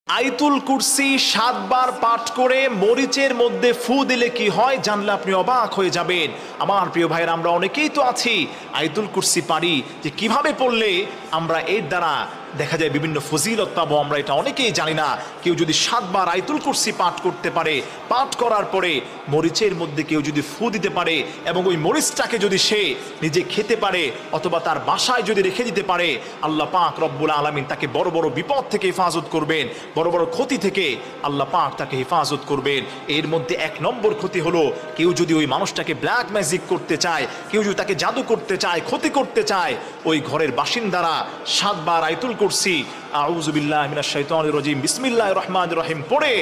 আয়াতুল কুরসি ৭ বার পাঠ করে মরিচের মধ্যে ফু দিলে কি হয় জানলে আপনি অবাক হয়ে যাবেন। আমার প্রিয় ভাইরা, আমরা অনেকেই তো আছি আয়াতুল কুরসি পারি, যে কিভাবে পড়লে আমরা এর দ্বারা দেখা যায় বিভিন্ন ফজিলত পাবো, আমরা এটা অনেকেই জানি না। কেউ যদি ৭ বার আয়াতুল কুরসি পাঠ করতে পারে, পাঠ করার পরে মরিচের মধ্যে কেউ যদি ফু দিতে পারে এবং ওই মরিচটাকে যদি সে নিজে খেতে পারে অথবা তার বাসায় যদি রেখে দিতে পারে, আল্লাহ পাক রব্বুল আলামিন তাকে বড় বড় বিপদ থেকে হেফাজত করবেন, বড় বড় ক্ষতি থেকে আল্লাহ পাক তাকে হেফাজত করবেন। এর মধ্যে ১ নম্বর ক্ষতি হলো, কেউ যদি ওই মানুষটাকে ব্ল্যাক ম্যাজিক করতে চায়, কেউ যদি তাকে জাদু করতে চায়, ক্ষতি করতে চায়, ওই ঘরের বাসিন্দারা ৭ বার আয়াতুল কুরসি আউযু বিল্লাহি মিনাশ শাইতানির রাজিম বিসমিল্লাহির রহমানির রহিম পড়ে,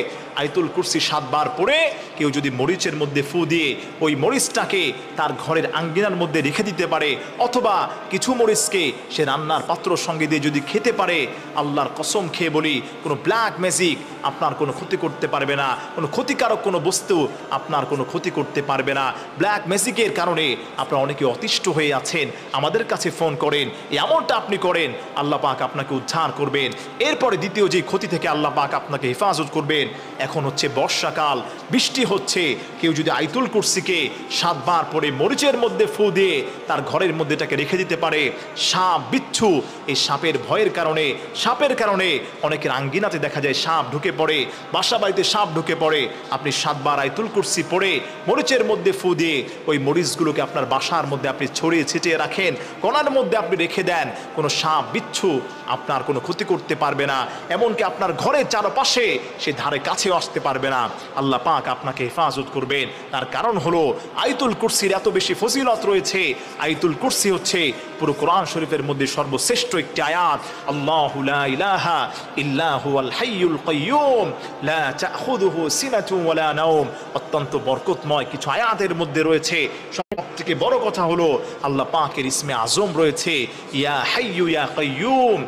আয়াতুল কুরসি ৭ বার পড়ে কেউ যদি মরিচের মধ্যে ফু দিয়ে ওই মরিচটাকে তার ঘরের আঙ্গিনার মধ্যে রেখে দিতে পারে অথবা কিছু মরিচকে সে রান্নার পাত্রর সঙ্গে দিয়ে যদি খেতে পারে, আল্লাহর কসম খেয়ে বলি কোনো ব্ল্যাক ম্যাজিক আপনার কোনো ক্ষতি করতে পারবে না, কোনো ক্ষতিকারক কোনো বস্তু আপনার কোনো ক্ষতি করতে পারবে না। ব্ল্যাক ম্যাজিকের কারণে আপনারা অনেকে অতিষ্ঠ হয়ে আছেন, আমাদের কাছে ফোন করেন, এমনটা আপনি করেন, আল্লাহ পাক আপনাকে উদ্ধার করবেন। এরপরে দ্বিতীয় যে ক্ষতি থেকে আল্লাহ পাক আপনাকে হেফাজত করবেন, এখন হচ্ছে বর্ষাকাল, বৃষ্টি হচ্ছে, কেউ যদি আয়াতুল কুরসিকে ৭ বার পড়ে মরিচের মধ্যে ফু দিয়ে তার ঘরের মধ্যে এটাকে রেখে দিতে পারে, সাপ বিচ্ছু, এই সাপের ভয়ের কারণে, সাপের কারণে অনেকের আঙ্গিনাতে দেখা যায় সাপ ঢুকে পড়ে, বাসা বাড়িতে সাপ ঢুকে পড়ে, আপনি ৭ বার আয়াতুল কুরসি পড়ে মরিচের মধ্যে ফু দিয়ে ওই মরিচগুলোকে আপনার বাসার মধ্যে আপনি ছড়িয়ে ছিটিয়ে রাখেন, কোণার মধ্যে আপনি রেখে দেন, কোনো সাপ বিচ্ছু আপনার কোনো ক্ষতি করতে পারবে না, এমনকি আপনার ঘরের চারপাশে সে ধারে কাছেও আসতে পারবে না। আল্লাহ পাক আপনাকে হেফাজত করবেন। তার কারণ হলো আয়াতুল কুরসির এত বেশি ফজিলত রয়েছে। আয়াতুল কুরসি হচ্ছে পুরো কোরআন শরীফের মধ্যে সর্বশ্রেষ্ঠ একটি আয়াত। আল্লাহু লা ইলাহা ইল্লা হুয়াল হাইয়ুল কাইয়্যুম লা তাখুযুহু সিনাতুন ওয়ালা নাওম। অত্যন্ত বরকতময় কিছু আয়াতের মধ্যে রয়েছে। সবথেকে বড় কথা হলো আল্লাহ পাকের ইসমে আজম রয়েছে, ইয়া হাইয়্যু ইয়া কাইয়্যুম।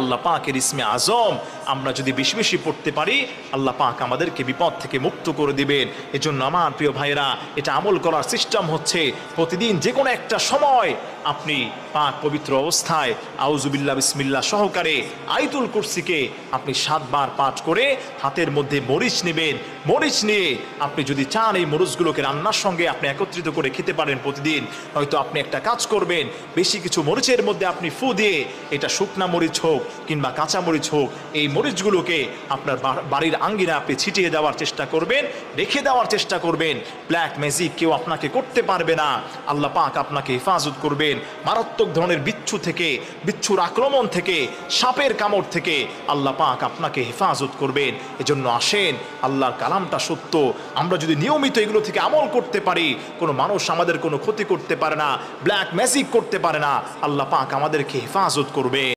আল্লাহ পাকের ইসমে আজম আমরা যদি বেশি বেশি পড়তে পারি, আল্লাহ পাক আমাদেরকে বিপদ থেকে মুক্ত করে দিবেন। এজন্য আমার প্রিয় ভাইরা, এটা আমল করার সিস্টেম হচ্ছে প্রতিদিন যে কোনো একটা সময় আপনি পাক পবিত্র অবস্থায় আউযু বিল্লাহ বিসমিল্লাহ সহকারে আয়াতুল কুরসিকে আপনি ৭ বার পাঠ করে হাতের মধ্যে মরিচ নেবেন। মরিচ নিয়ে আপনি যদি চান এই মরিচগুলোকে রান্নার সঙ্গে আপনি একত্রিত করে খেতে পারেন প্রতিদিন। হয়তো আপনি একটা কাজ করবেন, বেশি কিছু মরিচের মধ্যে আপনি ফু দিয়ে, এটা শুকনা মরিচ হোক কিংবা কাঁচা মরিচ হোক, এই মরিচগুলোকে আপনার বাড়ির আঙ্গিনা আপনি ছিটিয়ে দেওয়ার চেষ্টা করবেন, রেখে দেওয়ার চেষ্টা করবেন। ব্ল্যাক ম্যাজিক কেউ আপনাকে করতে পারবে না। আল্লাহ পাক আপনাকে হেফাজত করবেন মারাত্মক ধরনের বিচ্ছু থেকে, বিচ্ছুর আক্রমণ থেকে, সাপের কামড় থেকে আল্লাহ পাক আপনাকে হেফাজত করবেন। এজন্য আসেন, আল্লাহর কালামটা সত্য, আমরা যদি নিয়মিত এগুলো থেকে আমল করতে পারি, কোনো মানুষ আমাদের কোনো ক্ষতি করতে পারে না, ব্ল্যাক ম্যাজিক করতে পারে না, আল্লাহ পাক আমাদেরকে হেফাজত করবে।